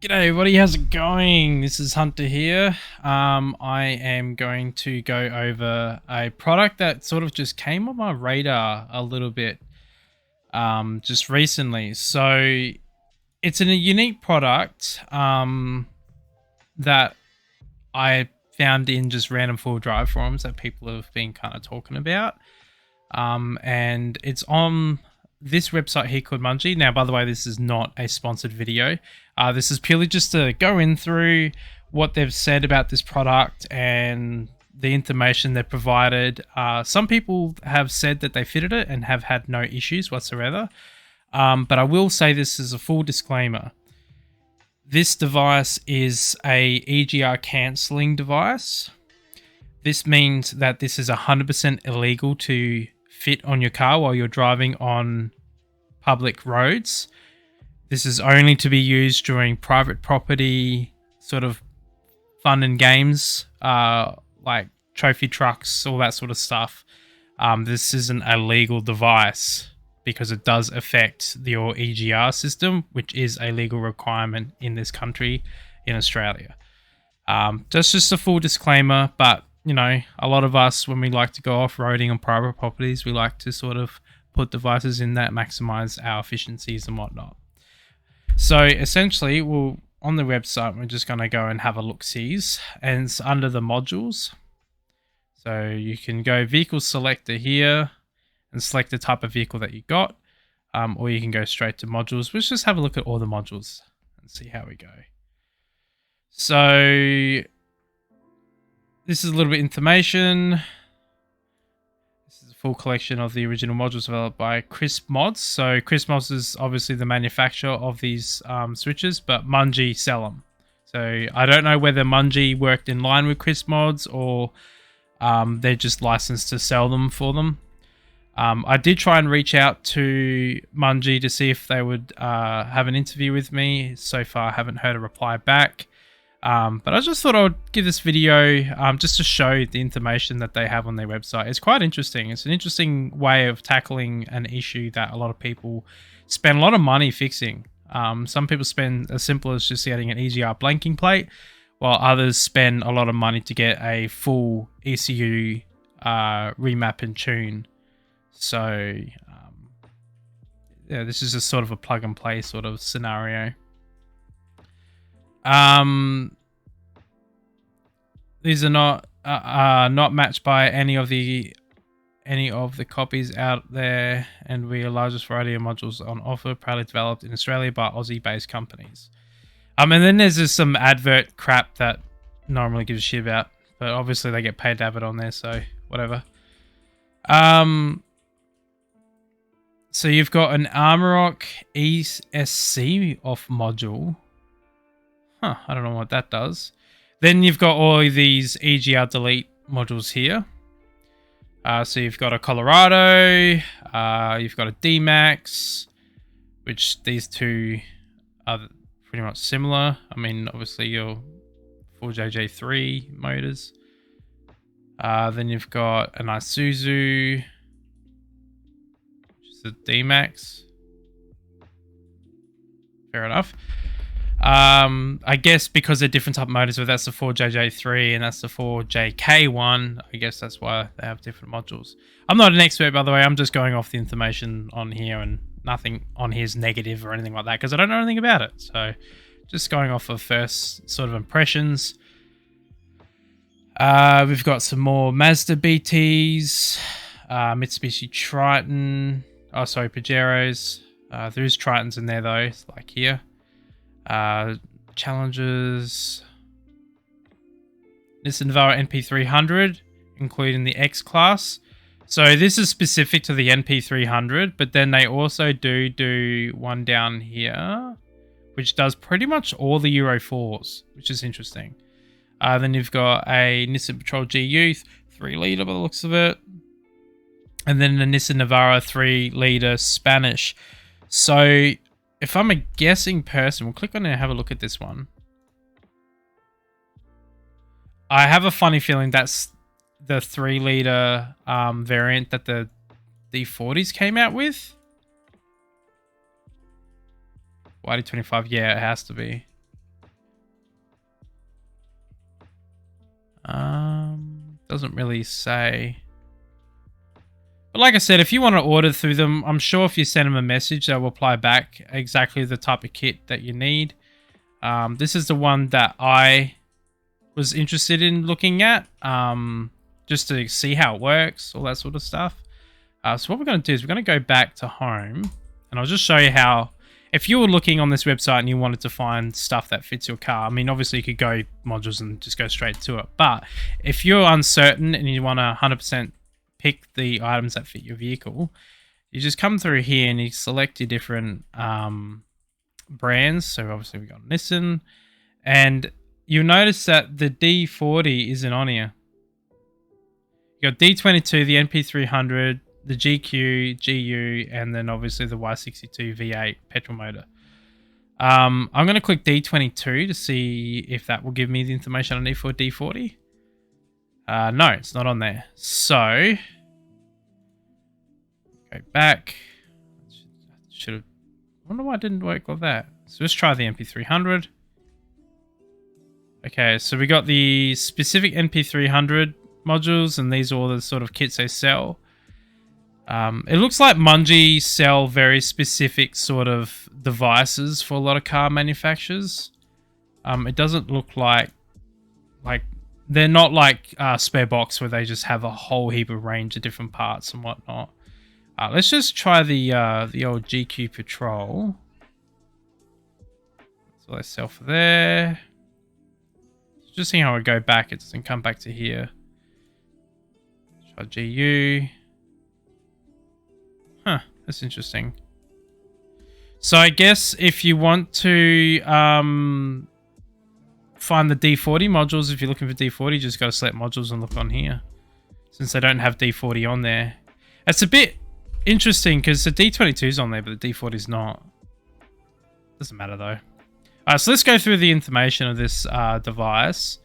G'day everybody, how's it going? This is Hunter here. I am going to go over a product that sort of just came on my radar a little bit just recently. So it's a unique product that I found in just random full drive forums that people have been kind of talking about. And it's on this website here called Munji. Now, by the way, this is not a sponsored video. This is purely just to go in through what they've said about this product and the information they've provided. Some people have said that they fitted it and have had no issues whatsoever. But I will say this as a full disclaimer. This device is a EGR cancelling device. This means that this is 100% illegal to fit on your car while you're driving on public roads. This is only to be used during private property sort of fun and games, like trophy trucks, all that sort of stuff. This isn't a legal device because it does affect your EGR system, which is a legal requirement in this country, in Australia. That's just a full disclaimer, but you know, a lot of us, when we like to go off-roading on private properties, we like to sort of put devices in that maximize our efficiencies and whatnot. So essentially, on the website, we're just going to go and have a look-sees, and it's under the modules. So you can go vehicle selector here and select the type of vehicle that you got, or you can go straight to modules. Let's just have a look at all the modules and see how we go. So this is a little bit of information. This is a full collection of the original modules developed by Crisp Mods. So Crisp Mods is obviously the manufacturer of these switches, but Munji sell them. So I don't know whether Munji worked in line with Crisp Mods or they're just licensed to sell them for them. I did try and reach out to Munji to see if they would have an interview with me. So far, I haven't heard a reply back. But I just thought I would give this video just to show the information that they have on their website. It's quite interesting. It's an interesting way of tackling an issue that a lot of people spend a lot of money fixing. Some people spend as simple as just getting an EGR blanking plate, while others spend a lot of money to get a full ECU remap and tune. So yeah, this is just sort of a plug and play sort of scenario. These are not matched by any of the copies out there, and we are the largest variety of modules on offer, proudly developed in Australia by Aussie-based companies. And then there's just some advert crap that no one really gives a shit about, but obviously they get paid to have it on there, so whatever. So you've got an Amarok ESC off module. I don't know what that does. Then you've got all of these Egr Delete modules here. So you've got a Colorado, you've got a D-Max, which these two are pretty much similar. I mean, obviously your 4JJ3 motors. Then you've got an Isuzu, which is a D-Max. Fair enough. I guess because they're different type of motors, but that's the 4JJ3 and that's the 4JK1. I guess that's why they have different modules. I'm not an expert, by the way. I'm just going off the information on here, and nothing on here is negative or anything like that because I don't know anything about it. So just going off of first sort of impressions. We've got some more Mazda BTs, Mitsubishi Triton. Oh, sorry, Pajeros. There is Tritons in there though, like here. Challengers, Nissan Navara NP300, including the X class. So this is specific to the NP300, but then they also do one down here, which does pretty much all the Euro 4s, which is interesting. Then you've got a Nissan Patrol G Youth, 3 litre by the looks of it. And then the Nissan Navara 3 litre Spanish. So if I'm a guessing person, we'll click on it and have a look at this one. I have a funny feeling that's the 3 litre variant that the D40s came out with. YD25, yeah, it has to be. Doesn't really say. But like I said, if you want to order through them, I'm sure if you send them a message, they'll reply back exactly the type of kit that you need. This is the one that I was interested in looking at, just to see how it works, all that sort of stuff. So what we're going to do is we're going to go back to home, and I'll just show you how, if you were looking on this website and you wanted to find stuff that fits your car, I mean, obviously you could go modules and just go straight to it. But if you're uncertain and you want to 100% pick the items that fit your vehicle, you just come through here and you select your different brands. So obviously we got Nissan, and you'll notice that the D40 isn't on here. You got D22, the NP300, the GQ, GU, and then obviously the Y62 V8 petrol motor. I'm going to click D22 to see if that will give me the information I need for D40. No, it's not on there. So, go back. Should have. I wonder why it didn't work like that. So let's try the NP300. Okay, so we got the specific NP300 modules, and these are all the sort of kits they sell. It looks like Munji sell very specific sort of devices for a lot of car manufacturers. It doesn't look like they're not like Spare Box where they just have a whole heap of range of different parts and whatnot. Let's just try the old GQ Patrol. So they sell for there. Just seeing how I go back, it doesn't come back to here. Try GU. Huh, that's interesting. So I guess if you want to find the D40 modules, if you're looking for D40, you just got to select modules and look on here. Since they don't have D40 on there. It's a bit interesting because the D22 is on there, but the D40 is not. Doesn't matter though. So let's go through the information of this device.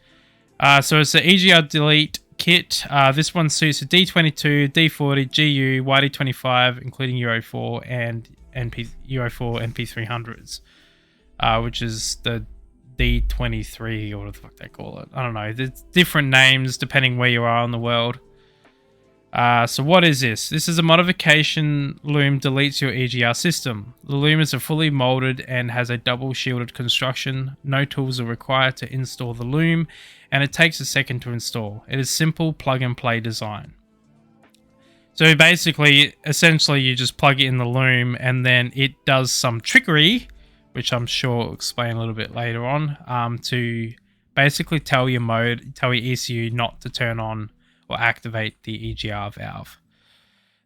So it's the Egr Delete Kit. This one suits the D22, D40, GU, YD25, including Euro 4 and Euro 4 NP300s, which is the D23 or what the fuck they call it. I don't know. There's different names depending where you are in the world. So what is this? This is a modification loom deletes your EGR system. The loom is a fully molded and has a double shielded construction. No tools are required to install the loom, and it takes a second to install. It is simple plug and play design. So basically, essentially you just plug it in the loom and then it does some trickery, which I'm sure I'll explain a little bit later on, to basically tell your ECU not to turn on or activate the EGR valve.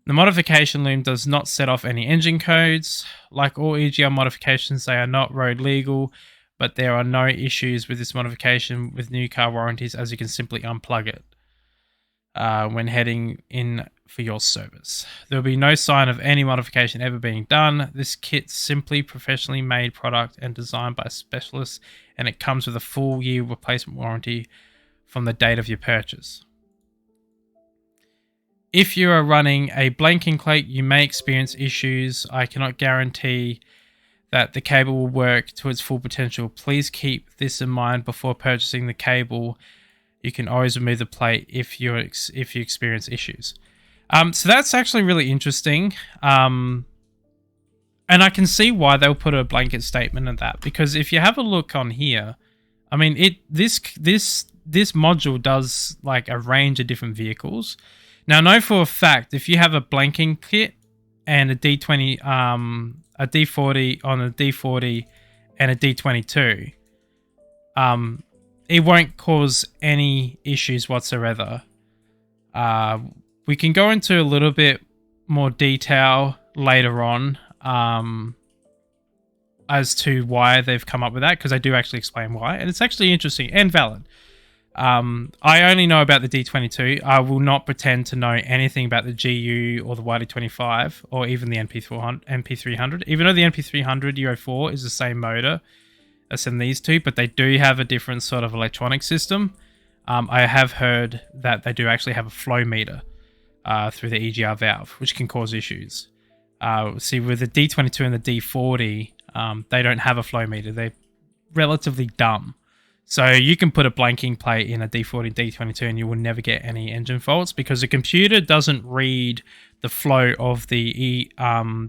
The modification loom does not set off any engine codes. Like all EGR modifications, they are not road legal, but there are no issues with this modification with new car warranties, as you can simply unplug it when heading in for your service. There will be no sign of any modification ever being done. This kit's simply professionally made product and designed by specialists, and it comes with a full year replacement warranty from the date of your purchase. If you are running a blanking plate, you may experience issues. I cannot guarantee that the cable will work to its full potential. Please keep this in mind before purchasing the cable. You can always remove the plate if you experience issues. So that's actually really interesting. And I can see why they'll put a blanket statement of that, because if you have a look on here, I mean, this module does like a range of different vehicles. Now, I know for a fact, if you have a blanking kit and a D40 on a D40 and a D22, it won't cause any issues whatsoever. We can go into a little bit more detail later on as to why they've come up with that, because I do actually explain why, and it's actually interesting and valid. I only know about the D22. I will not pretend to know anything about the GU or the YD25 or even the NP300. Even though the NP300 Euro 4 is the same motor as in these two, but they do have a different sort of electronic system. I have heard that they do actually have a flow meter through the EGR valve, which can cause issues. See, with the D22 and the D40, they don't have a flow meter. They're relatively dumb. So you can put a blanking plate in a D40, D22 and you will never get any engine faults because the computer doesn't read the flow of the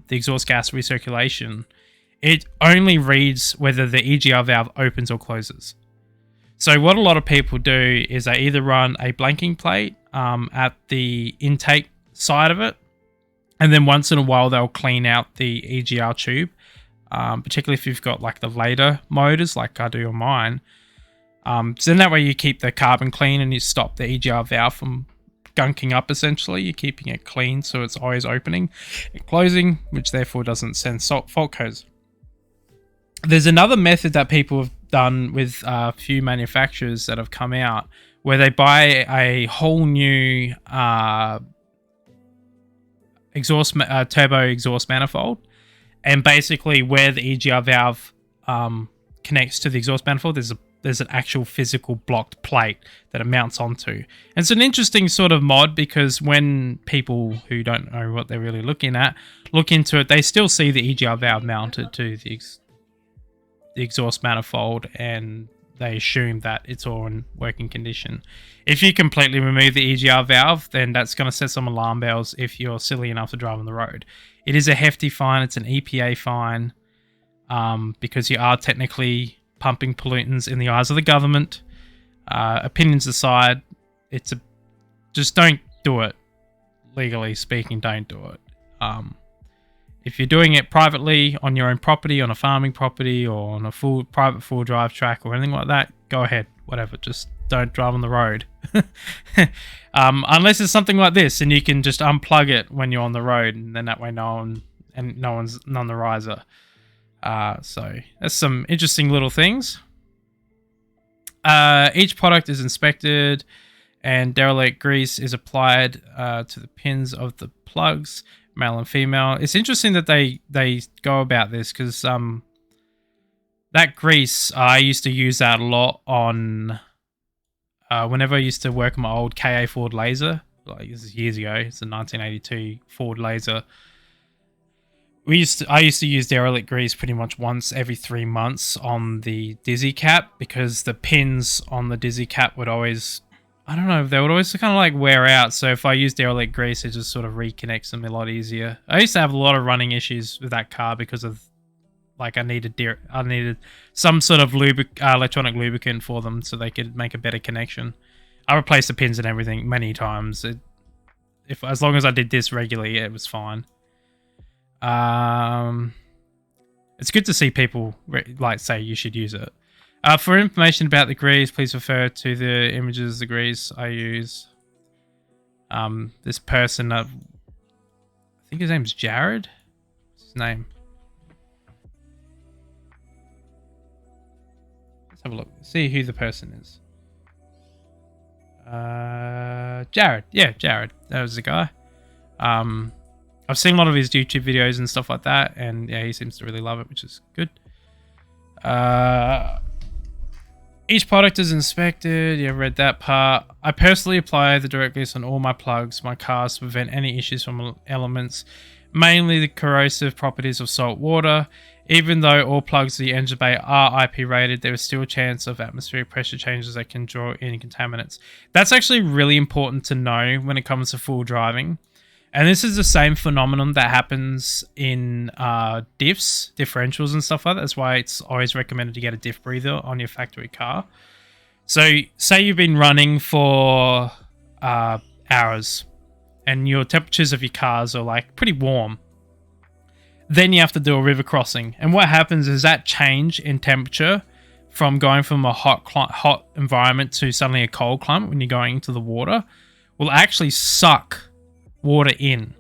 exhaust gas recirculation. It only reads whether the EGR valve opens or closes. So what a lot of people do is they either run a blanking plate at the intake side of it, and then once in a while they'll clean out the EGR tube, particularly if you've got like the later motors like I do on mine. So then that way you keep the carbon clean and you stop the EGR valve from gunking up essentially. You're keeping it clean so it's always opening and closing, which therefore doesn't send fault codes. There's another method that people have done with a few manufacturers that have come out where they buy a whole new turbo exhaust manifold, and basically where the EGR valve connects to the exhaust manifold, there's an actual physical blocked plate that it mounts onto. And it's an interesting sort of mod because when people who don't know what they're really looking at look into it, they still see the EGR valve mounted to the exhaust manifold and they assume that it's all in working condition. If you completely remove the EGR valve, then that's going to set some alarm bells if you're silly enough to drive on the road. It is a hefty fine. It's an EPA fine because you are technically pumping pollutants in the eyes of the government. Opinions aside, just don't do it. Legally speaking, don't do it. If you're doing it privately on your own property, on a farming property, or on a private full drive track or anything like that, go ahead, whatever. Just don't drive on the road. Unless it's something like this, and you can just unplug it when you're on the road, and then that way no one's none the riser. So that's some interesting little things. Each product is inspected and derelict grease is applied to the pins of the plugs, male and female. It's interesting that they go about this because that grease, I used to use that a lot on whenever I used to work on my old KA Ford Laser. Like this is years ago. It's a 1982 Ford Laser. I used to use derelict grease pretty much once every 3 months on the dizzy cap because the pins on the dizzy cap would always, I don't know, they would always kind of like wear out. So if I use derelict grease, it just sort of reconnects them a lot easier. I used to have a lot of running issues with that car because of like I needed some sort of electronic lubricant for them so they could make a better connection. I replaced the pins and everything many times. As long as I did this regularly, it was fine. It's good to see people like say you should use it. For information about the grease, please refer to the images of the grease I use. This person, I think his name's Jared. What's his name? Let's have a look. See who the person is. Jared. Yeah, Jared. That was the guy. I've seen a lot of his YouTube videos and stuff like that, and yeah, he seems to really love it, which is good. Each product is inspected. Yeah, read that part. I personally apply the direct grease on all my plugs, my cars, to prevent any issues from elements, mainly the corrosive properties of salt water. Even though all plugs in the engine bay are IP rated, there is still a chance of atmospheric pressure changes that can draw in contaminants. That's actually really important to know when it comes to full driving. And this is the same phenomenon that happens in differentials and stuff like that. That's why it's always recommended to get a diff breather on your factory car. So say you've been running for hours and your temperatures of your cars are like pretty warm. Then you have to do a river crossing. And what happens is that change in temperature from going from a hot environment to suddenly a cold climate when you're going into the water will actually suck water in,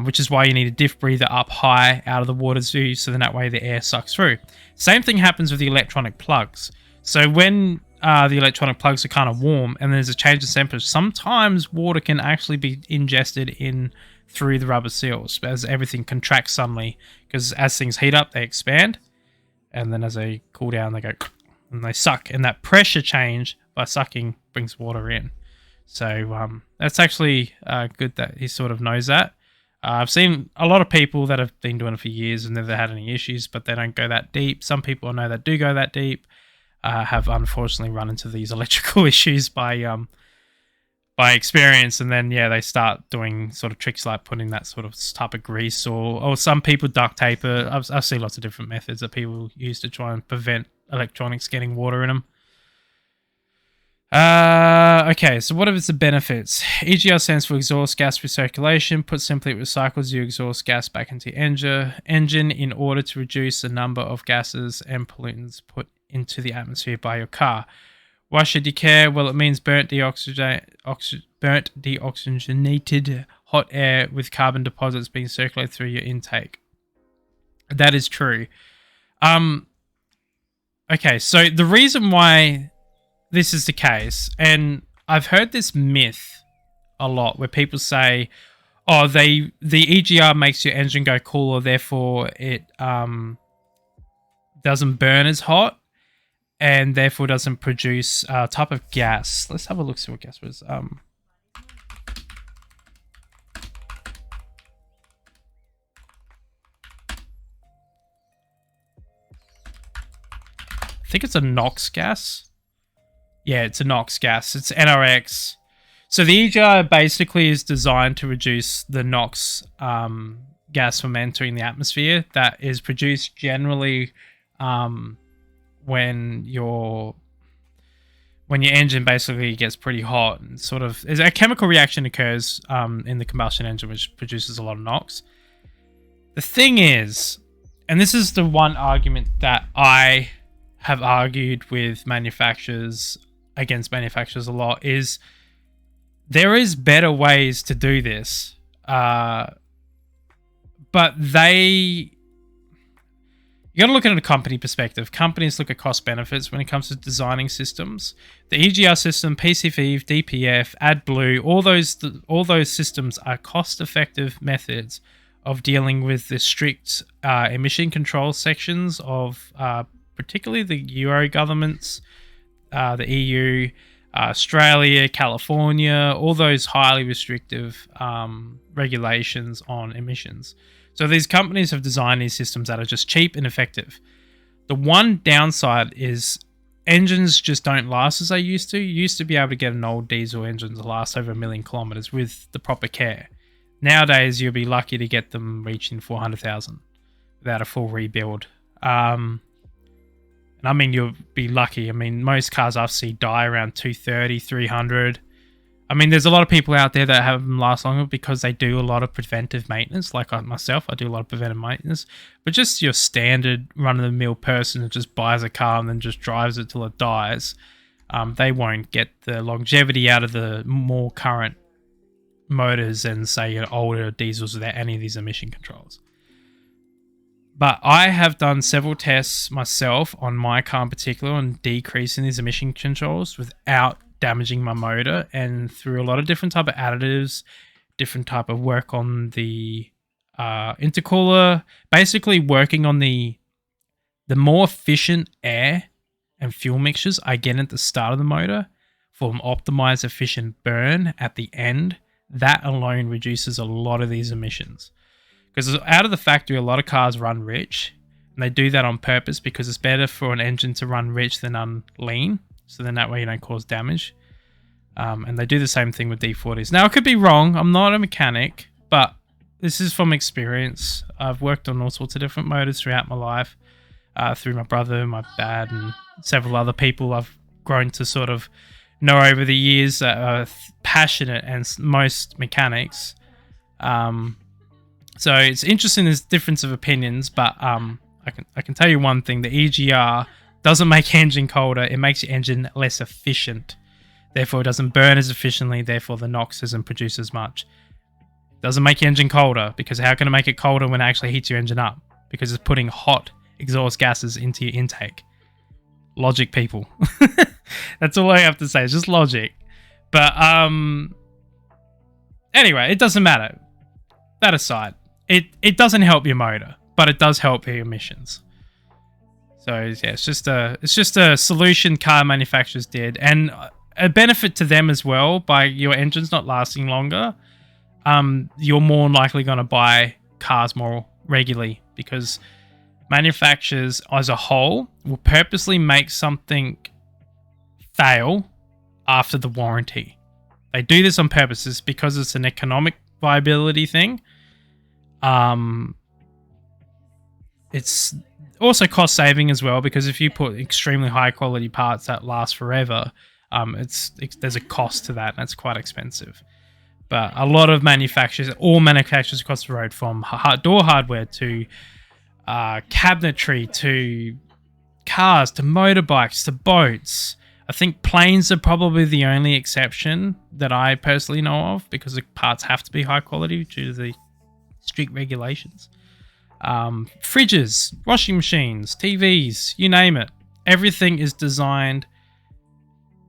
which is why you need a diff breather up high out of the water zoo, so then that way the air sucks through. Same thing happens with the electronic plugs. So when the electronic plugs are kind of warm and there's a change in temperature, sometimes water can actually be ingested in through the rubber seals as everything contracts suddenly, because as things heat up they expand, and then as they cool down they go and they suck, and that pressure change by sucking brings water in. So that's actually good that he sort of knows that. I've seen a lot of people that have been doing it for years and never had any issues, but they don't go that deep. Some people I know that do go that deep. have unfortunately run into these electrical issues by experience, and then they start doing sort of tricks like putting that sort of type of grease, or some people duct tape it. I've seen lots of different methods that people use to try and prevent electronics getting water in them. Okay, so what are the benefits? EGR stands for exhaust gas recirculation. Put simply, it recycles your exhaust gas back into your engine in order to reduce the number of gases and pollutants put into the atmosphere by your car. Why should you care? Well, it means burnt deoxygenated hot air with carbon deposits being circulated through your intake. That is true. Okay, so the reason why this is the case, and I've heard this myth a lot where people say, oh, the EGR makes your engine go cooler, therefore it doesn't burn as hot, and therefore doesn't produce a type of gas. Let's have a look, see what gas was. I think it's a NOx gas. Yeah, it's a NOx gas. It's NRX. So the EGR basically is designed to reduce the NOx gas from entering the atmosphere that is produced generally when your engine basically gets pretty hot, and sort of a chemical reaction occurs in the combustion engine which produces a lot of NOx. The thing is, and this is the one argument that I have argued with manufacturers against manufacturers a lot, is there is better ways to do this, but you got to look at it in a company perspective. Companies look at cost benefits when it comes to designing systems. The EGR system, PCV, DPF, AdBlue, all those systems are cost-effective methods of dealing with the strict emission control sections of particularly the Euro governments, the EU, Australia, California, all those highly restrictive regulations on emissions. So these companies have designed these systems that are just cheap and effective. The one downside is engines just don't last as they used to. You used to be able to get an old diesel engine to last over 1 million kilometers with the proper care. Nowadays, you'll be lucky to get them reaching 400,000 without a full rebuild. And I mean, you'll be lucky. I mean, most cars I've seen die around 230, 300. I mean, there's a lot of people out there that have them last longer because they do a lot of preventive maintenance. Like myself, I do a lot of preventive maintenance. But just your standard run-of-the-mill person that just buys a car and then just drives it till it dies, they won't get the longevity out of the more current motors than, say, your older diesels without any of these emission controls. But I have done several tests myself on my car in particular on decreasing these emission controls without damaging my motor, and through a lot of different type of additives, different type of work on the intercooler, basically working on the more efficient air and fuel mixtures I get at the start of the motor for an optimized efficient burn at the end. That alone reduces a lot of these emissions. Because out of the factory, a lot of cars run rich, and they do that on purpose because it's better for an engine to run rich than on lean. So then that way you don't cause damage. And they do the same thing with D40s. Now, I could be wrong. I'm not a mechanic, but this is from experience. I've worked on all sorts of different motors throughout my life, through my brother, my dad, and several other people I've grown to sort of know over the years that are passionate, and most mechanics. So it's interesting, there's difference of opinions, but I can tell you one thing: the EGR doesn't make engine colder, it makes your engine less efficient. Therefore, it doesn't burn as efficiently, therefore the NOx doesn't produce as much. It doesn't make your engine colder, because how can it make it colder when it actually heats your engine up? Because it's putting hot exhaust gases into your intake. Logic, people. That's all I have to say, it's just logic. But anyway, it doesn't matter. That aside, it doesn't help your motor, but it does help your emissions. So yeah, it's just a solution car manufacturers did, and a benefit to them as well. By your engines not lasting longer, you're more likely going to buy cars more regularly, because manufacturers as a whole will purposely make something fail after the warranty. They do this on purpose. It's because it's an economic viability thing. It's also cost saving as well, because if you put extremely high quality parts that last forever, there's a cost to that, and it's quite expensive. But a lot of manufacturers, all manufacturers across the road, from door hardware to cabinetry to cars to motorbikes to boats. I think planes are probably the only exception that I personally know of, because the parts have to be high quality due to the strict regulations. Fridges, washing machines, TVs, you name it. Everything is designed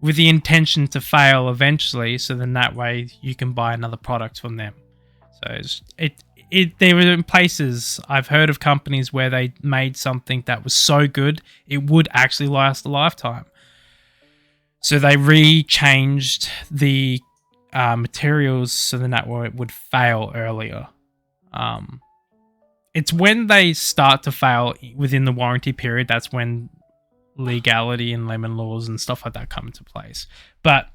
with the intention to fail eventually, so then that way you can buy another product from them. So there were places, I've heard of companies where they made something that was so good it would actually last a lifetime. So they re-changed the materials so then that way it would fail earlier. It's when they start to fail within the warranty period, that's when legality and lemon laws and stuff like that come into place. But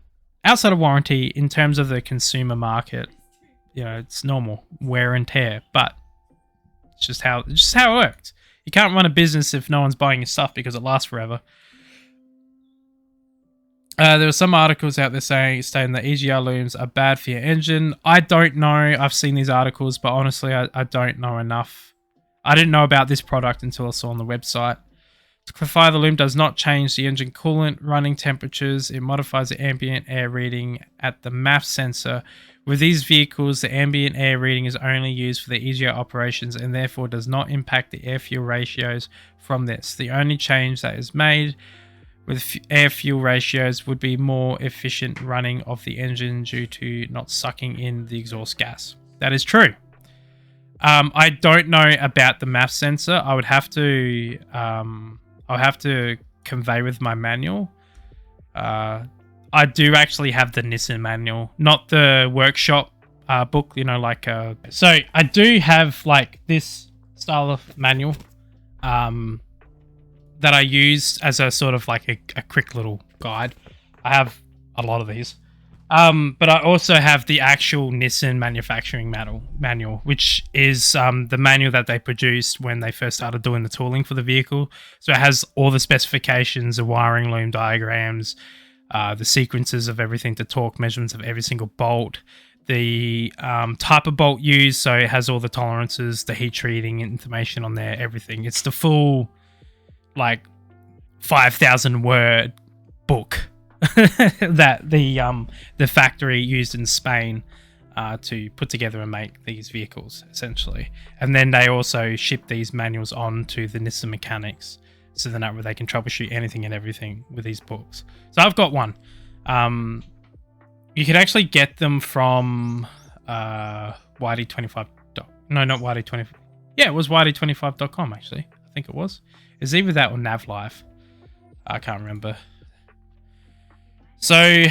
outside of warranty, in terms of the consumer market, it's normal wear and tear, but it's just how it works. You can't run a business if no one's buying your stuff, because it lasts forever. There are some articles out there stating that EGR looms are bad for your engine. I don't know. I've seen these articles, but honestly, I don't know enough. I didn't know about this product until I saw on the website. To clarify, the loom does not change the engine coolant running temperatures. It modifies the ambient air reading at the MAF sensor. With these vehicles, the ambient air reading is only used for the EGR operations and therefore does not impact the air-fuel ratios from this. The only change that is made with air-fuel ratios would be more efficient running of the engine due to not sucking in the exhaust gas. That is true. I don't know about the MAF sensor. I would have to... I'll have to convey with my manual. I do actually have the Nissan manual, not the workshop book, so I do have like this style of manual that I use as a sort of like a quick little guide. I have a lot of these. But I also have the actual Nissan manufacturing manual, which is the manual that they produced when they first started doing the tooling for the vehicle. So it has all the specifications, the wiring loom diagrams, the sequences of everything, the torque measurements of every single bolt, the type of bolt used. So it has all the tolerances, the heat treating information on there, everything. It's the full, 5,000 word book that the factory used in Spain to put together and make these vehicles, essentially. And then they also ship these manuals on to the Nissan mechanics, so then that way they can troubleshoot anything and everything with these books. So I've got one. You could actually get them from YD25. No, not YD25. Yeah, it was YD25.com actually. I think it was. It's either that or NavLive. I can't remember. So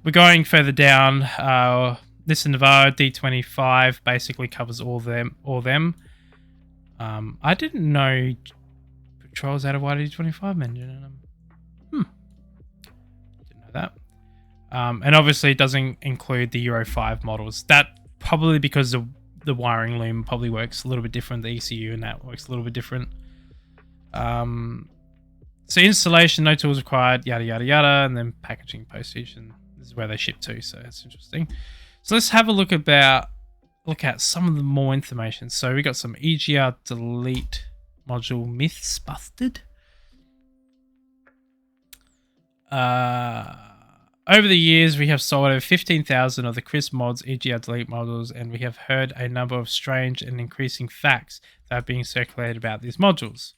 we're going further down. This Navara D25 basically covers all them. I didn't know Patrol's out of YD25 engine. Didn't know that. And obviously it doesn't include the Euro 5 models. That probably because the wiring loom probably works a little bit different. The ECU and that works a little bit different. So installation, no tools required, yada yada yada, and then packaging, postage, and this is where they ship to. So it's interesting. So let's have a look at some of the more information. So we got some EGR Delete module myths busted. Over the years, we have sold over 15,000 of the Chris Mods EGR Delete modules, and we have heard a number of strange and increasing facts that are being circulated about these modules.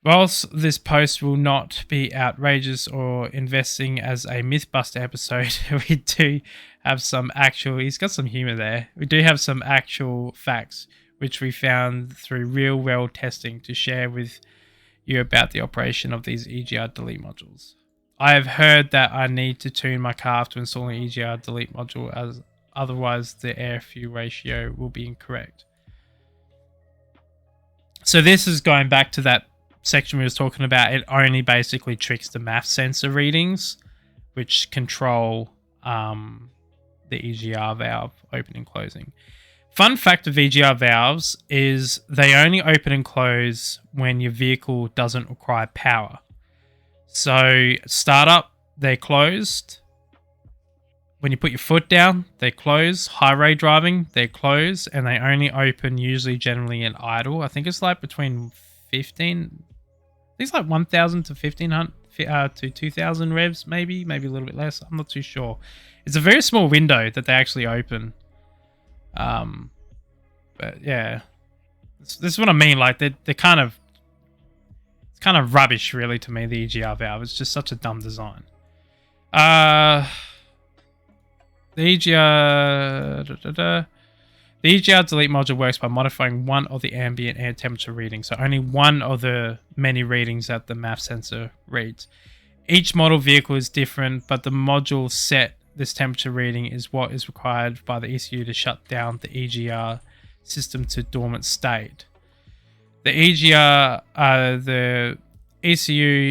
Whilst this post will not be outrageous or investing as a Mythbuster episode, we do have some actual... He's got some humor there. We do have some actual facts, which we found through real-world testing to share with you about the operation of these EGR Delete modules. I have heard that I need to tune my car after installing EGR Delete module, as otherwise the air-fuel ratio will be incorrect. So this is going back to that section we was talking about. It only basically tricks the math sensor readings, which control the EGR valve opening and closing. Fun fact of EGR valves is they only open and close when your vehicle doesn't require power. So startup, they're closed. When you put your foot down, they close. Highway driving, they close, and they only open usually generally in idle. I think it's like between 15, I think it's like 1,000 to 1,500 to 2,000 revs, maybe a little bit less. I'm not too sure. It's a very small window that they actually open. But yeah, this is what I mean. Like they're kind of, it's kind of rubbish, really, to me. The EGR valve, it's just such a dumb design. The EGR delete module works by modifying one of the ambient air temperature readings, so only one of the many readings that the math sensor reads. Each model vehicle is different, but the module set this temperature reading is what is required by the ECU to shut down the EGR system to dormant state. The ECU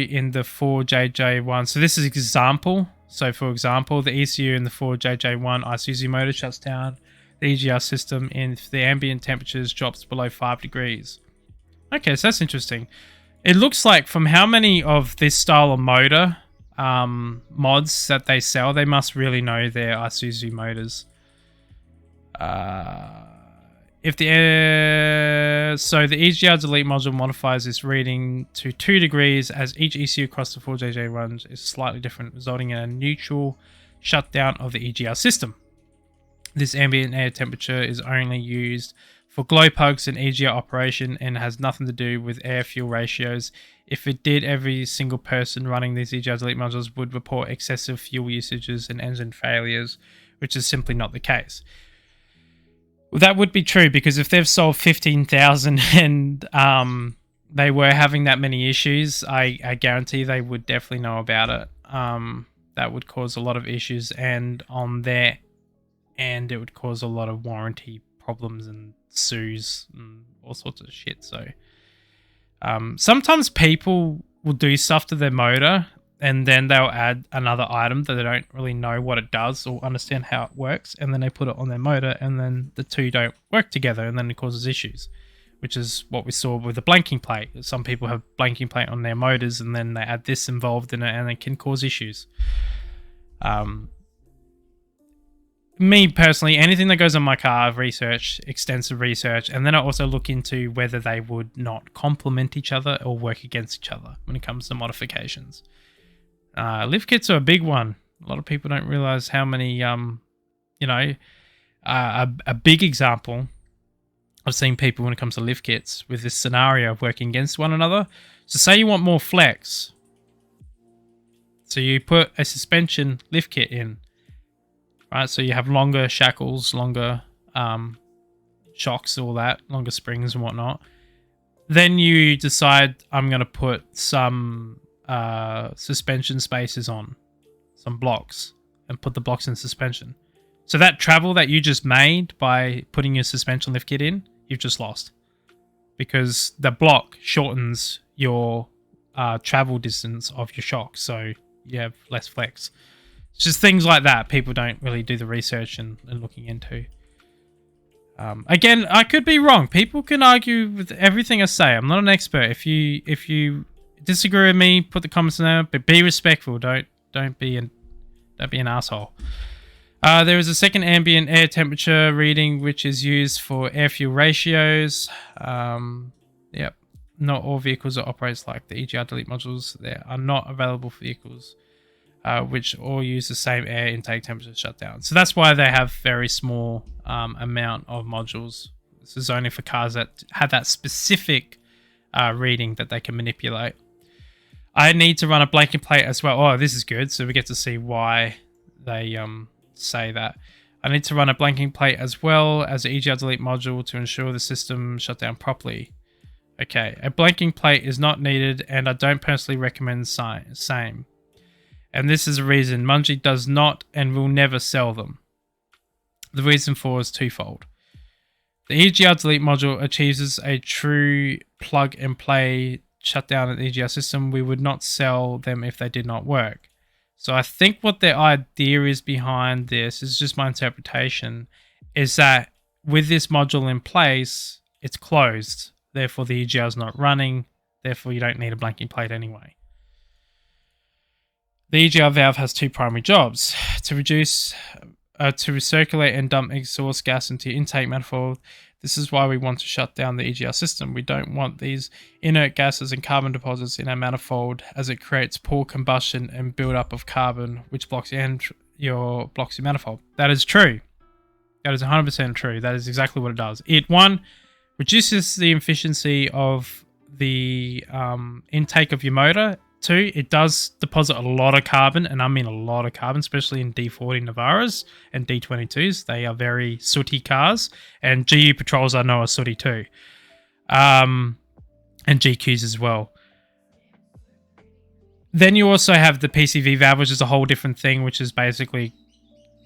in the 4JJ1, so this is example. So for example, the ECU in the 4JJ1 Isuzu motor shuts down the EGR system if the ambient temperatures drops below 5 degrees. Okay, so that's interesting. It looks like from how many of this style of motor mods that they sell, they must really know their Isuzu motors. So the EGR delete module modifies this reading to 2 degrees as each ECU across the 4JJ runs is slightly different, resulting in a neutral shutdown of the EGR system. This ambient air temperature is only used for glow plugs and EGR operation and has nothing to do with air-fuel ratios. If it did, every single person running these EGR delete modules would report excessive fuel usages and engine failures, which is simply not the case. Well, that would be true, because if they've sold 15,000 and they were having that many issues, I guarantee they would definitely know about it. That would cause a lot of issues, and on their end, it would cause a lot of warranty problems and sues and all sorts of shit. So sometimes people will do stuff to their motor and then they'll add another item that they don't really know what it does or understand how it works, and then they put it on their motor, and then the two don't work together, and then it causes issues, which is what we saw with the blanking plate. Some people have blanking plate on their motors, and then they add this involved in it, and it can cause issues. Me personally, anything that goes on my car, I've researched, extensive research, and then I also look into whether they would not complement each other or work against each other when it comes to modifications. Lift kits are a big one. A lot of people don't realize how many, a big example I've seen people when it comes to lift kits with this scenario of working against one another. So say you want more flex. So you put a suspension lift kit in, right? So you have longer shackles, longer shocks, all that, longer springs and whatnot. Then you decide, I'm going to put some suspension spacers on, some blocks, and put the blocks in suspension. So that travel that you just made by putting your suspension lift kit in, you've just lost, because the block shortens your travel distance of your shock, so you have less flex. It's just things like that people don't really do the research and looking into. Again, I could be wrong. People can argue with everything I say. I'm not an expert. If you disagree with me, put the comments in there, but be respectful. Don't be an asshole. There is a second ambient air temperature reading which is used for air fuel ratios. Yep, not all vehicles are operates like the EGR delete modules. They are not available for vehicles which all use the same air intake temperature shutdown. So that's why they have very small amount of modules. This is only for cars that have that specific reading that they can manipulate. I need to run a blanking plate as well. Oh, this is good. So we get to see why they say that. I need to run a blanking plate as well as an EGR delete module to ensure the system shut down properly. Okay, a blanking plate is not needed, and I don't personally recommend same. And this is a reason. Munji does not and will never sell them. The reason for is twofold. The EGR delete module achieves a true plug and play shut down an EGR system, we would not sell them if they did not work. So I think what their idea is behind this is just my interpretation, is that with this module in place, it's closed. Therefore, the EGR is not running. Therefore, you don't need a blanking plate anyway. The EGR valve has two primary jobs: to recirculate and dump exhaust gas into your intake manifold. This is why we want to shut down the EGR system. We don't want these inert gases and carbon deposits in our manifold, as it creates poor combustion and build-up of carbon, which blocks your manifold. That is true. That is 100% true. That is exactly what it does. It, one, reduces the efficiency of the intake of your motor. Two, it does deposit a lot of carbon, and I mean a lot of carbon, especially in D40 Navaras and D22s. They are very sooty cars, and GU Patrols I know are sooty too, and GQs as well. Then you also have the PCV valve, which is a whole different thing, which is basically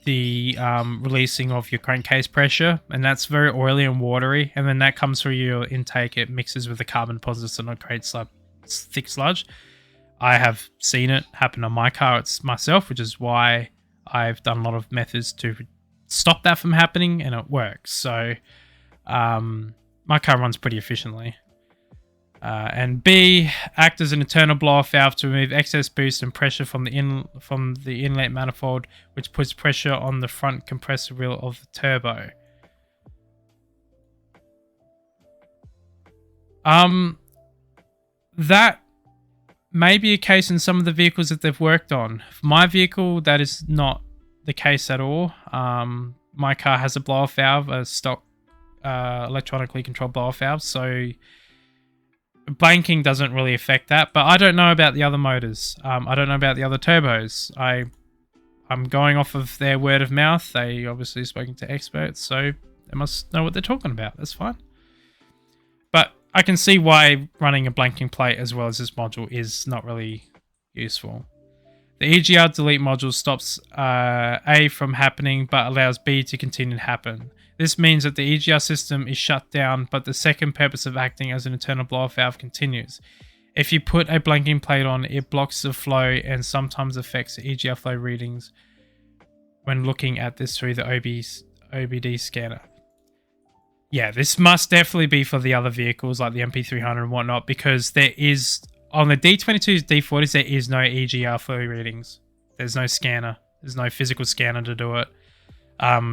the releasing of your crankcase pressure, and that's very oily and watery, and then that comes through your intake. It mixes with the carbon deposits and it creates like thick sludge. I have seen it happen on my car myself, which is why I've done a lot of methods to stop that from happening, and it works. So my car runs pretty efficiently. And B, act as an internal blow-off valve to remove excess boost and pressure from the inlet manifold, which puts pressure on the front compressor wheel of the turbo. That may be a case in some of the vehicles that they've worked on. For my vehicle, that is not the case at all. My car has a blow-off valve, a stock electronically controlled blow-off valve, so blanking doesn't really affect that. But I don't know about the other motors. I don't know about the other turbos. I'm going off of their word of mouth. They obviously spoken to experts, so they must know what they're talking about. That's fine. But I can see why running a blanking plate as well as this module is not really useful. The EGR delete module stops A from happening but allows B to continue to happen. This means that the EGR system is shut down, but the second purpose of acting as an internal blow-off valve continues. If you put a blanking plate on, it blocks the flow and sometimes affects the EGR flow readings when looking at this through the OBD scanner. Yeah, this must definitely be for the other vehicles like the MP300 and whatnot, because there is, on the D22s, D40s, there is no EGR flow readings. There's no scanner. There's no physical scanner to do it.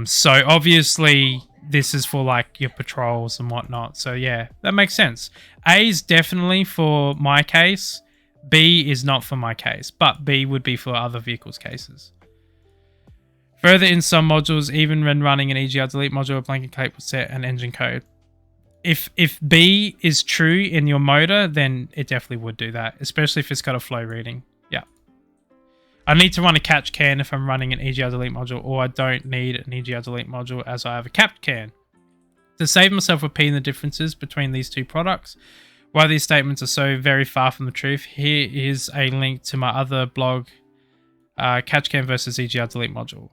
So obviously this is for like your patrols and whatnot. So yeah, that makes sense. A is definitely for my case. B is not for my case, but B would be for other vehicles' cases. Further, in some modules, even when running an EGR delete module, a blanking plate will set an engine code. If B is true in your motor, then it definitely would do that, especially if it's got a flow reading. Yeah. I need to run a catch can if I'm running an EGR delete module, or I don't need an EGR delete module as I have a catch can. To save myself repeating the differences between these two products, why these statements are so very far from the truth, here is a link to my other blog, catch can versus EGR delete module.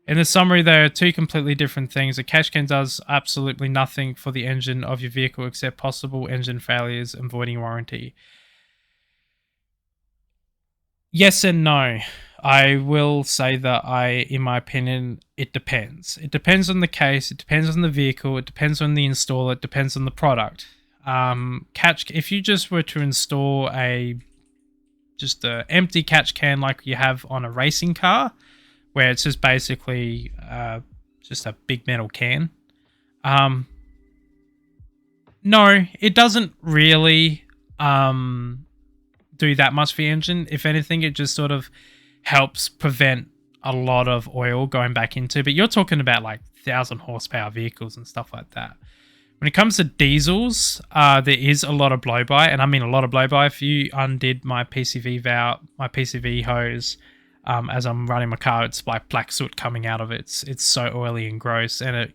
In the summary, there are two completely different things. A catch can does absolutely nothing for the engine of your vehicle except possible engine failures and voiding warranty. Yes and no. I will say that in my opinion, it depends. It depends on the case, it depends on the vehicle, it depends on the installer, it depends on the product. If you just were to install just an empty catch can like you have on a racing car, where it's just basically just a big metal can. No, it doesn't really do that much for the engine. If anything, it just sort of helps prevent a lot of oil going back into. But you're talking about like 1,000 horsepower vehicles and stuff like that. When it comes to diesels, there is a lot of blow-by, and I mean a lot of blow-by. If you undid my PCV valve, my PCV hose, as I'm running my car, it's like black soot coming out of it. It's so oily and gross, and it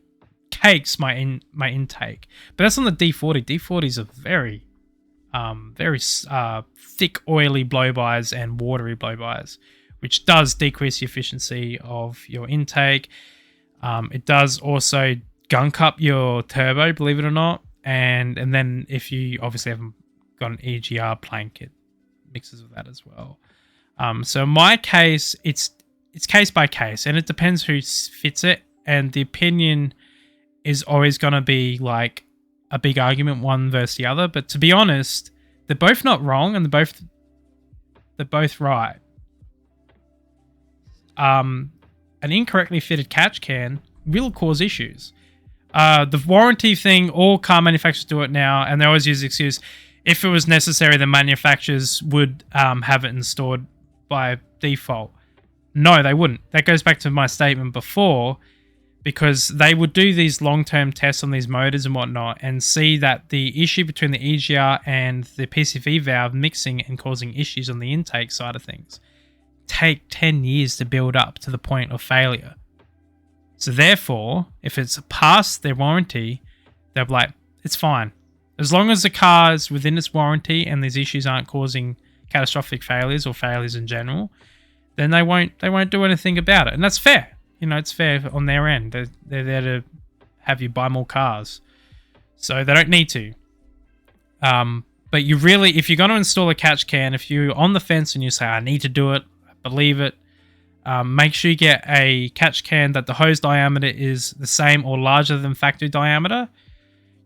cakes my intake. But that's on the D40. D40s are very thick, oily blow-bys and watery blow-bys, which does decrease the efficiency of your intake. It does also gunk up your turbo, believe it or not. and then if you obviously haven't got an EGR plane kit, mixes with that as well. So in my case, it's case by case, and it depends who fits it, and the opinion is always going to be like a big argument one versus the other. But to be honest, they're both not wrong, and they're both right. An incorrectly fitted catch can will cause issues. The warranty thing, all car manufacturers do it now, and they always use the excuse, if it was necessary, the manufacturers would have it installed by default. No, they wouldn't. That goes back to my statement before, because they would do these long-term tests on these motors and whatnot and see that the issue between the EGR and the PCV valve mixing and causing issues on the intake side of things take 10 years to build up to the point of failure. So therefore, if it's past their warranty, they're like, it's fine. As long as the car is within its warranty and these issues aren't causing catastrophic failures or failures in general, then they won't do anything about it. And that's fair. You know, it's fair on their end. They're there to have you buy more cars. So they don't need to. But you really, if you're going to install a catch can, if you're on the fence and you say, I need to do it, I believe it, make sure you get a catch can that the hose diameter is the same or larger than factory diameter.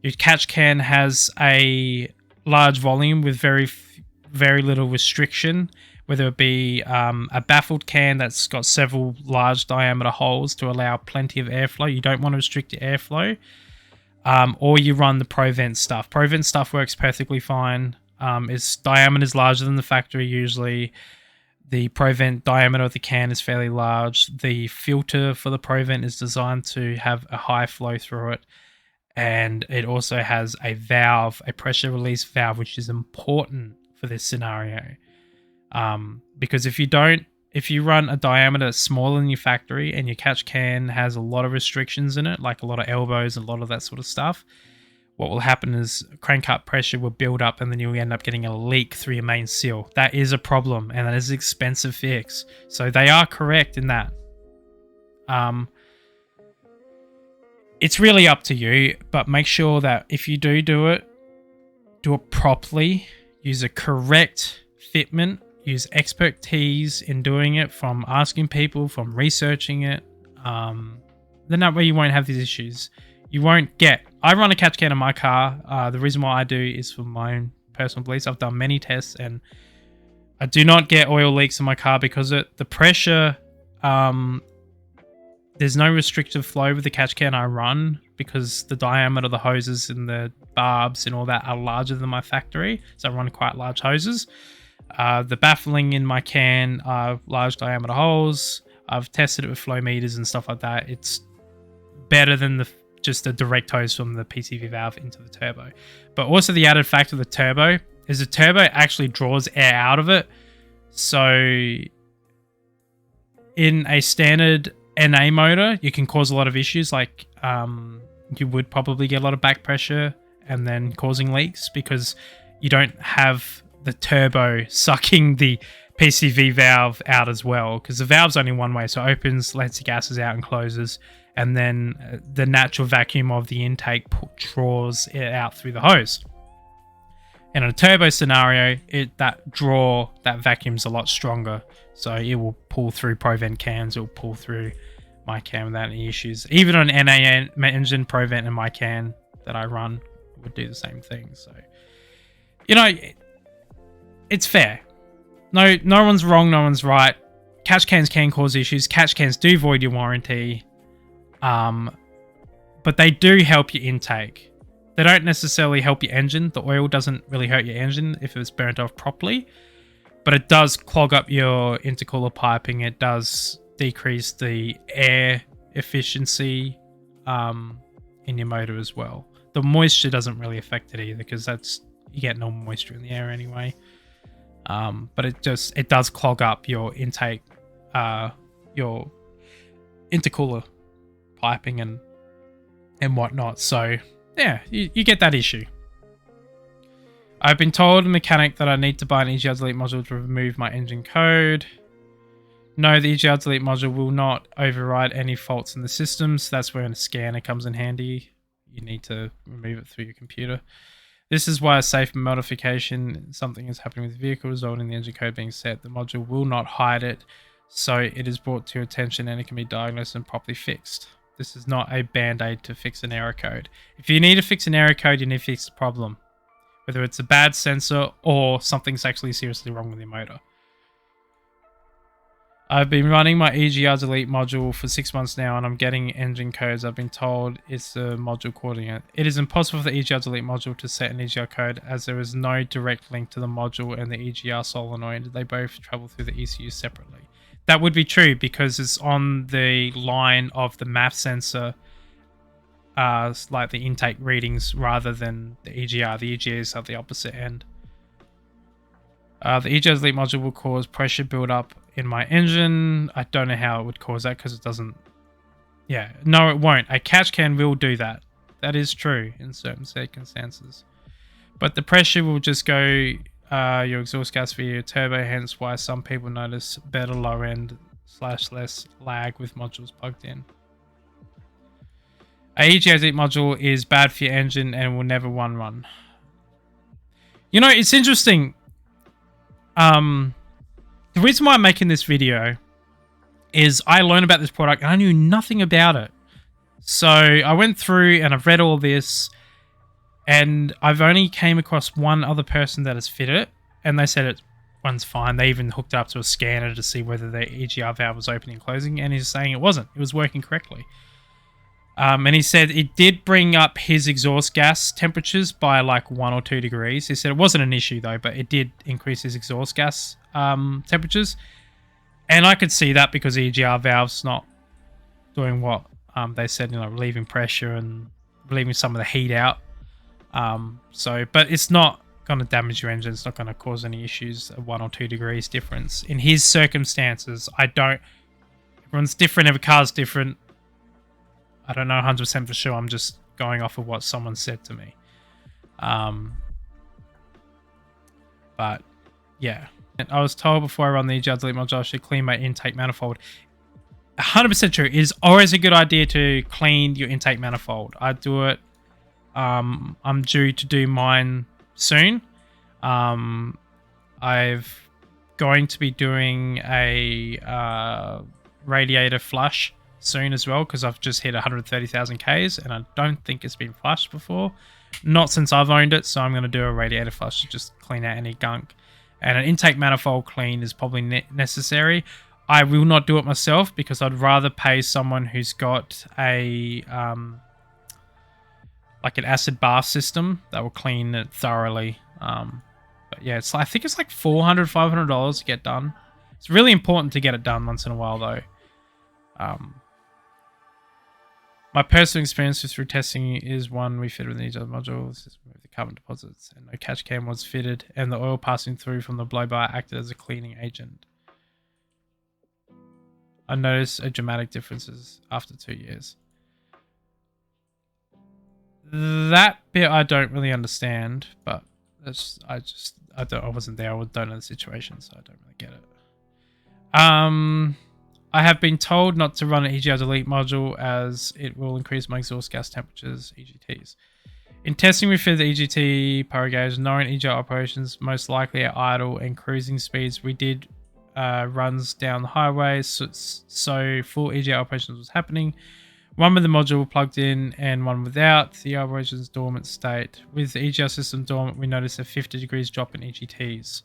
Your catch can has a large volume with very little restriction, whether it be a baffled can that's got several large diameter holes to allow plenty of airflow. You don't want to restrict your airflow. Or you run the Provent stuff. Provent stuff works perfectly fine. Its diameter is larger than the factory usually. The Provent diameter of the can is fairly large. The filter for the Provent is designed to have a high flow through it. And it also has a valve, a pressure release valve, which is important for this scenario. Because if you run a diameter smaller than your factory and your catch can has a lot of restrictions in it, like a lot of elbows, a lot of that sort of stuff, what will happen is crank up pressure will build up and then you'll end up getting a leak through your main seal. That is a problem, and that is an expensive fix. So they are correct in that. It's really up to you, but make sure that if you do it properly, use a correct fitment, use expertise in doing it, from asking people, from researching it. Then that way you won't have these issues. You won't get... I run a catch can in my car. The reason why I do is for my own personal beliefs. I've done many tests and I do not get oil leaks in my car because the pressure... there's no restrictive flow with the catch can I run because the diameter of the hoses and the barbs and all that are larger than my factory. So I run quite large hoses. The baffling in my can are large diameter holes. I've tested it with flow meters and stuff like that. It's better than just a direct hose from the PCV valve into the turbo. But also the added factor of the turbo is the turbo actually draws air out of it. So in a standard NA motor, you can cause a lot of issues, like you would probably get a lot of back pressure and then causing leaks because you don't have the turbo sucking the PCV valve out as well, because the valve's only one way, so it opens, lets the gases out and closes, and then the natural vacuum of the intake draws it out through the hose. And in a turbo scenario, that vacuum's a lot stronger, so it will pull through Provent cans, it will pull through my can without any issues. Even on an NA engine, Provent and my can that I run would do the same thing. So, you know, it's fair. No one's wrong, no one's right. Catch cans can cause issues. Catch cans do void your warranty, but they do help your intake. They don't necessarily help your engine. The oil doesn't really hurt your engine if it's burnt off properly, but it does clog up your intercooler piping. It does decrease the air efficiency in your motor as well. The moisture doesn't really affect it either because you get no moisture in the air anyway. But it does clog up your intake, your intercooler piping and whatnot. So yeah, you get that issue. I've been told a mechanic that I need to buy an Egr Delete module to remove my engine code. No, the Egr Delete module will not override any faults in the system, so that's where a scanner comes in handy. you need to remove it through your computer. This is why a safe modification, something is happening with the vehicle, resulting in the engine code being set. The module will not hide it, so it is brought to your attention and it can be diagnosed and properly fixed. This is not a band-aid to fix an error code. If you need to fix an error code, you need to fix the problem. Whether it's a bad sensor or something's actually seriously wrong with your motor. I've been running my Egr Delete module for 6 months now and I'm getting engine codes. I've been told it's the module causing it. It is impossible for the Egr Delete module to set an Egr code as there is no direct link to the module and the Egr solenoid. They both travel through the ECU separately. That would be true because it's on the line of the MAF sensor, like the intake readings, rather than the Egr. The Egr is at the opposite end. The Egr Delete module will cause pressure buildup in my engine. I don't know how it would cause that because it doesn't... Yeah, no it won't. A catch can will do that. That is true in certain circumstances. But the pressure will just go your exhaust gas via your turbo, hence why some people notice better low end / less lag with modules plugged in. A Egr Delete module is bad for your engine and will never run. You know, it's interesting. The reason why I'm making this video is I learned about this product and I knew nothing about it. So I went through and I've read all this and I've only came across one other person that has fitted it and they said it runs fine. They even hooked it up to a scanner to see whether the Egr valve was opening and closing, and he's saying it wasn't. It was working correctly. And he said it did bring up his exhaust gas temperatures by like 1 or 2 degrees. He said it wasn't an issue though, but it did increase his exhaust gas temperatures. And I could see that because the Egr valve's not doing what they said, you know, relieving pressure and relieving some of the heat out. But it's not going to damage your engine. It's not going to cause any issues. A 1 or 2 degrees difference. In his circumstances, everyone's different. Every car's different. I don't know 100% for sure. I'm just going off of what someone said to me. But yeah, and I was told before I run the Egr Delete module I should clean my intake manifold. 100% true. It is always a good idea to clean your intake manifold. I do it. I'm due to do mine soon. I'm going to be doing a radiator flush soon as well because I've just hit 130,000 Ks and I don't think it's been flushed before. Not since I've owned it, so I'm going to do a radiator flush to just clean out any gunk. And an intake manifold clean is probably necessary. I will not do it myself because I'd rather pay someone who's got a like an acid bath system that will clean it thoroughly. But yeah, I think it's like $400, $500 to get done. It's really important to get it done once in a while though. My personal experience through testing is one we fitted with each other modules with the carbon deposits and no catch cam was fitted and the oil passing through from the blow bar acted as a cleaning agent. I noticed a dramatic differences after 2 years. That bit I don't really understand, but I wasn't there. I don't know the situation, so I don't really get it. I have been told not to run an Egr Delete module as it will increase my exhaust gas temperatures, EGTs. In testing we fitted the EGT power gauge, knowing Egr operations most likely at idle and cruising speeds, we did runs down the highway, so full Egr operations was happening. One with the module plugged in and one without. The operations dormant state. With the Egr system dormant, we noticed a 50 degrees drop in EGTs.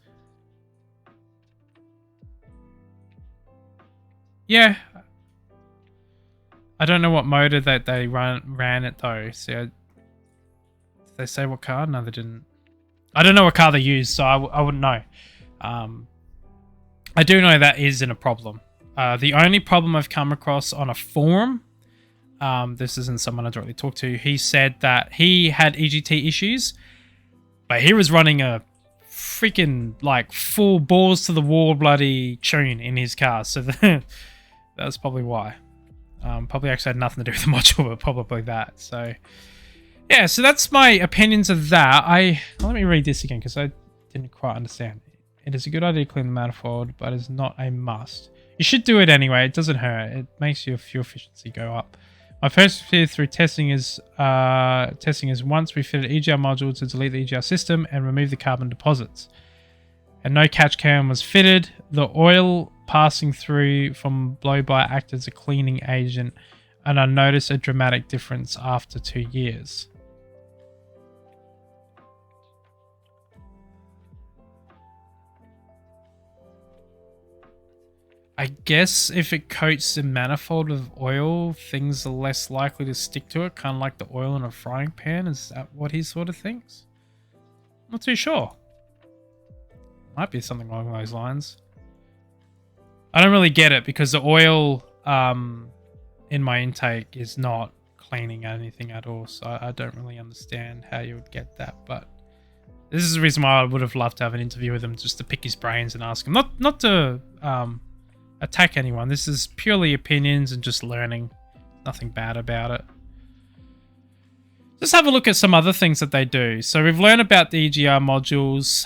Yeah, I don't know what motor that they ran it though. So, did they say what car? No, they didn't. I don't know what car they used, so I wouldn't know. I do know that isn't a problem. The only problem I've come across on a forum, this isn't someone I directly talked to, he said that he had EGT issues, but he was running a freaking like full balls to the wall bloody tune in his car, so that's probably why. Probably actually had nothing to do with the module, but probably that. So yeah, so that's my opinions of that. Let me read this again because I didn't quite understand. It is a good idea to clean the manifold, but it's not a must. You should do it anyway. It doesn't hurt. It makes your fuel efficiency go up. My first fear through testing is once we fitted EGR module to delete the EGR system and remove the carbon deposits. And no catch can was fitted. The oil passing through from blow-by acted as a cleaning agent, and I noticed a dramatic difference after 2 years. I guess if it coats the manifold with oil, things are less likely to stick to it, kind of like the oil in a frying pan. Is that what he sort of thinks? Not too sure. Might be something along those lines. I don't really get it because the oil in my intake is not cleaning anything at all, so I don't really understand how you would get that. But this is the reason why I would have loved to have an interview with him, just to pick his brains and ask him. Not to attack anyone. This is purely opinions and just learning. Nothing bad about it. Let's have a look at some other things that they do. So we've learned about the EGR modules.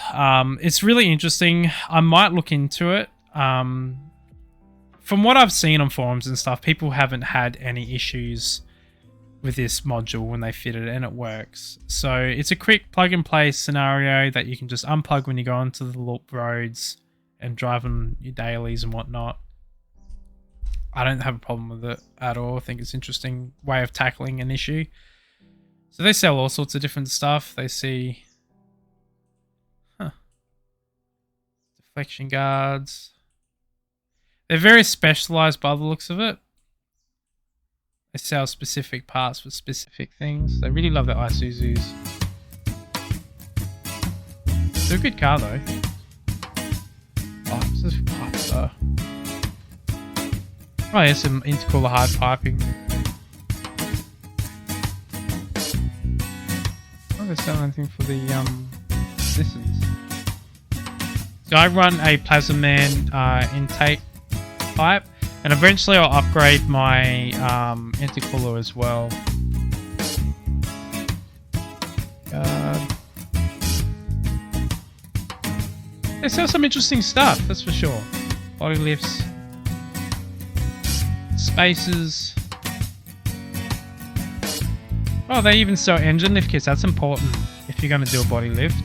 It's really interesting. I might look into it. From what I've seen on forums and stuff, people haven't had any issues with this module when they fit it, and it works. So it's a quick plug and play scenario that you can just unplug when you go onto the loop roads and drive on your dailies and whatnot. I don't have a problem with it at all. I think it's an interesting way of tackling an issue. So they sell all sorts of different stuff. They see deflection guards. They're very specialized by the looks of it. They sell specific parts for specific things. They really love their Isuzus. They're a good car though. Oh, this is pipes though. Oh, yeah, some intercooler hard piping. Oh, there's something for the systems. So I run a Plasma Man intake pipe, and eventually I'll upgrade my intercooler as well. They sell some interesting stuff, that's for sure. Body lifts, spacers. Oh, they even sell engine lift kits. That's important if you're going to do a body lift.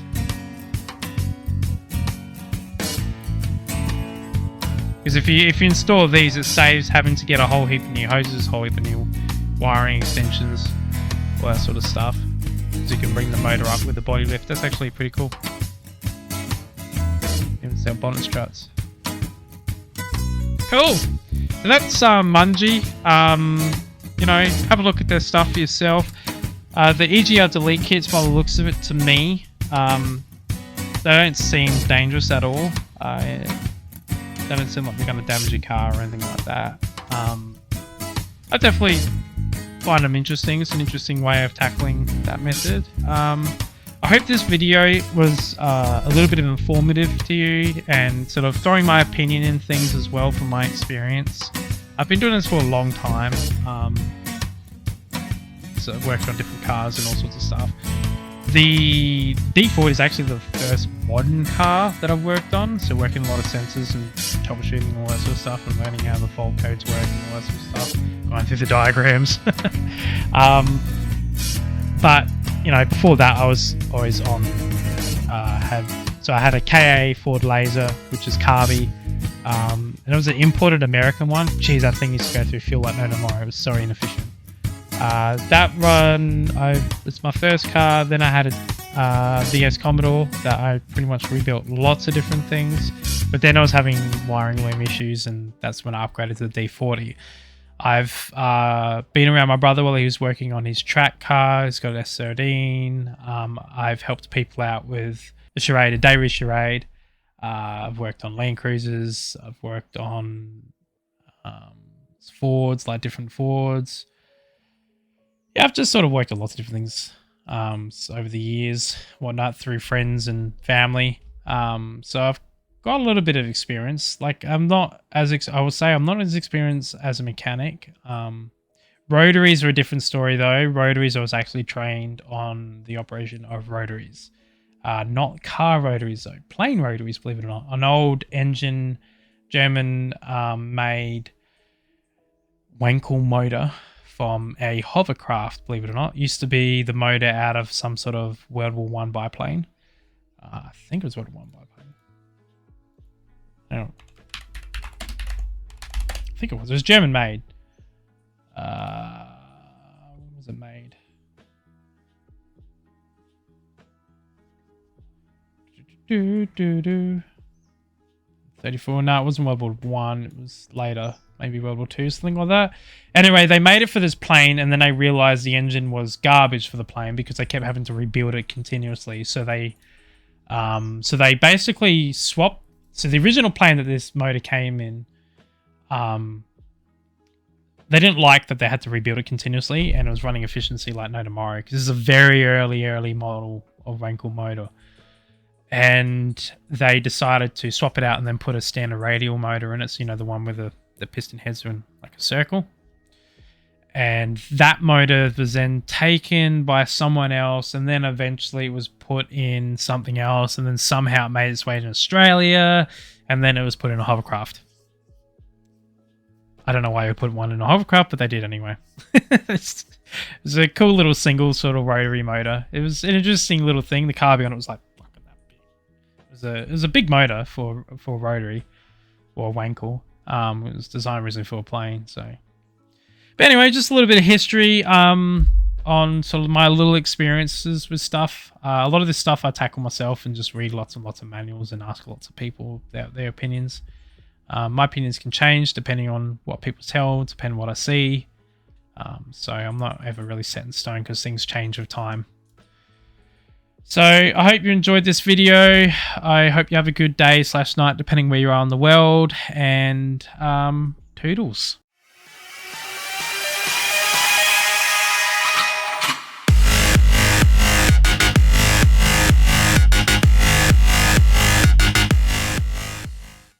Because if you install these, it saves having to get a whole heap of new hoses, a whole heap of new wiring extensions, all that sort of stuff. So you can bring the motor up with the body lift. That's actually pretty cool. Even sell bonnet struts. Cool. So that's Munji. You know, have a look at their stuff for yourself. The EGR Delete Kits, by the looks of it, to me, they don't seem dangerous at all. They don't seem like they're going to damage your car or anything like that. I definitely find them interesting. It's an interesting way of tackling that method. I hope this video was a little bit of informative to you and sort of throwing my opinion in things as well from my experience. I've been doing this for a long time. So I've worked on different cars and all sorts of stuff. The D40 is actually the first modern car that I've worked on, so working a lot of sensors and troubleshooting and all that sort of stuff and learning how the fault codes work and all that sort of stuff, going through the diagrams. But, you know, before that I was always on, I had a KA Ford Laser, which is Carby, and it was an imported American one. Geez, that thing used to go through fuel like no tomorrow. It was so inefficient. That run, it's my first car. Then I had a VS Commodore that I pretty much rebuilt lots of different things. But then I was having wiring loom issues, and that's when I upgraded to the D40. I've been around my brother while he was working on his track car. He's got an S13. I've helped people out with the Charade, a Daily Charade. I've worked on Land Cruisers. I've worked on Fords, like different Fords. Yeah, I've just sort of worked on lots of different things over the years, whatnot, through friends and family. So I've got a little bit of experience. Like, I'm not as I would say I'm not as experienced as a mechanic. Rotaries are a different story though. Rotaries, I was actually trained on the operation of rotaries, not car rotaries though, plane rotaries. Believe it or not, an old engine, German made Wankel motor from a hovercraft, believe it or not. It used to be the motor out of some sort of World War One biplane. I think it was World War One biplane. No. I think it was. It was German made. When was it made? Do, do, do. 34. No, it wasn't World War One. It was later. Maybe World War Two, something like that. Anyway, they made it for this plane, and then they realized the engine was garbage for the plane because they kept having to rebuild it continuously. So they basically swapped. So the original plane that this motor came in, they didn't like that they had to rebuild it continuously, and it was running efficiency like no tomorrow. Because this is a very early model of Wankel motor. And they decided to swap it out and then put a standard radial motor in it. So, you know, the one with the piston heads are in like a circle. And that motor was then taken by someone else, and then eventually it was put in something else, and then somehow it made its way to Australia, and then it was put in a hovercraft. I don't know why we put one in a hovercraft, but they did anyway. It was a cool little single sort of rotary motor. It was an interesting little thing. The carby on it was like fucking that big. It was a big motor for rotary or Wankel. It was designed originally for a plane. So, but anyway, just a little bit of history on sort of my little experiences with stuff. A lot of this stuff I tackle myself and just read lots and lots of manuals and ask lots of people their opinions. My opinions can change depending on what people tell, depending on what I see. So I'm not ever really set in stone because things change with time. So I hope you enjoyed this video. I hope you have a good day / night depending where you are in the world. And toodles.